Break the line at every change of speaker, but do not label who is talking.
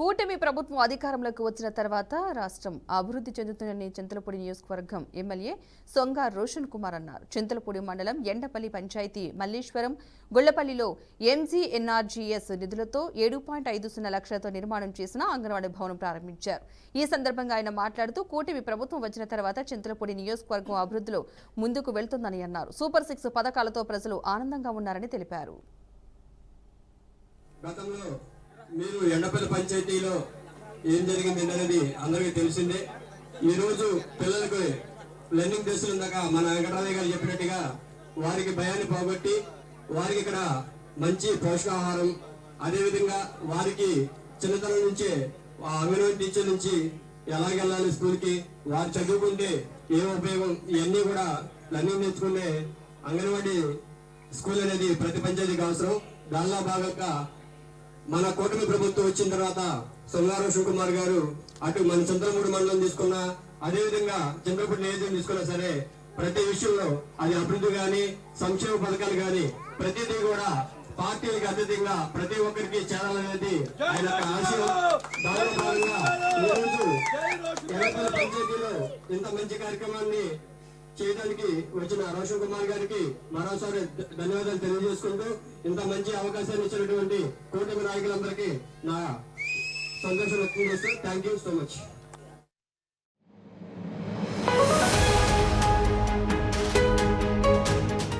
కూటమి ప్రభుత్వం అధికారంలోకి వచ్చిన తర్వాత రాష్ట్రం అభివృద్ధి చెందుతుందని చింతలపూడి నియోజకవర్గం ఎమ్మెల్యే సొంగ రోషన్ కుమార్ అన్నారు. చింతలపూడి మండలం ఎండపల్లి పంచాయతీ మల్లేశ్వరం గుళ్లపల్లిలో ఎంజీఎన్ఆర్జీఎస్ నిధులతో 7.50 లక్షలతో నిర్మాణం చేసిన అంగన్వాడీ భవనం ప్రారంభించారు. ఈ సందర్భంగా ఆయన మాట్లాడుతూ కూటమి ప్రభుత్వం వచ్చిన తర్వాత చింతలపూడి నియోజకవర్గం అభివృద్ధిలో ముందుకు వెళ్తుందని అన్నారు. సూపర్ 6 పథకాలతో ప్రజలు ఆనందంగా ఉన్నారని తెలిపారు.
మీరు ఎండపల్లి పంచాయతీలో ఏం జరిగింది అనేది అందరికీ తెలిసిందే. ఈ రోజు పిల్లలకు లెర్నింగ్ టెస్టులు ఉందాక మన వెంకటరామయ్య గారు చెప్పినట్టుగా వారికి భయాన్ని పోగొట్టి వారికి ఇక్కడ మంచి పోషకాహారం, అదేవిధంగా వారికి చిన్నతనం నుంచే అంగన్వాడీ టీచర్ నుంచి ఎలాగెళ్ళాలి స్కూల్కి, వారు చదువుకుంటే ఏ ఉపయోగం, ఇవన్నీ కూడా లెర్నింగ్ నేర్చుకునే అంగన్వాడీ స్కూల్ అనేది ప్రతి పంచాయతీకి అవసరం. దానిలో భాగంగా మన కూటమి ప్రభుత్వం వచ్చిన తర్వాత సొంగ రోషన్ కుమార్ గారు అటు మన చింతలపూడి మండలం తీసుకున్నా, అదేవిధంగా చింతలపూడి నియోజకవర్గం తీసుకున్నా సరే ప్రతి విషయంలో అది అభివృద్ధి గాని సంక్షేమ పథకాలు గాని ప్రతిదీ కూడా పార్టీలకు అతీతంగా ప్రతి ఒక్కరికి చేరాలనేది ఆయన ఆశయం. దానిలో భాగంగా ఈరోజు ఎండపల్లి పంచాయతీలో ఇంత మంచి కార్యక్రమాన్ని చేయడానికి వచ్చిన రోషన్ కుమార్ గారికి మరోసారి ధన్యవాదాలు తెలియజేసుకుంటూ ఇంత మంచి అవకాశాన్ని ఇచ్చినటువంటి కూటమి నాయకులందరికీ నా సంతోషం వ్యక్తం చేస్తూ థ్యాంక్ యూ సో మచ్.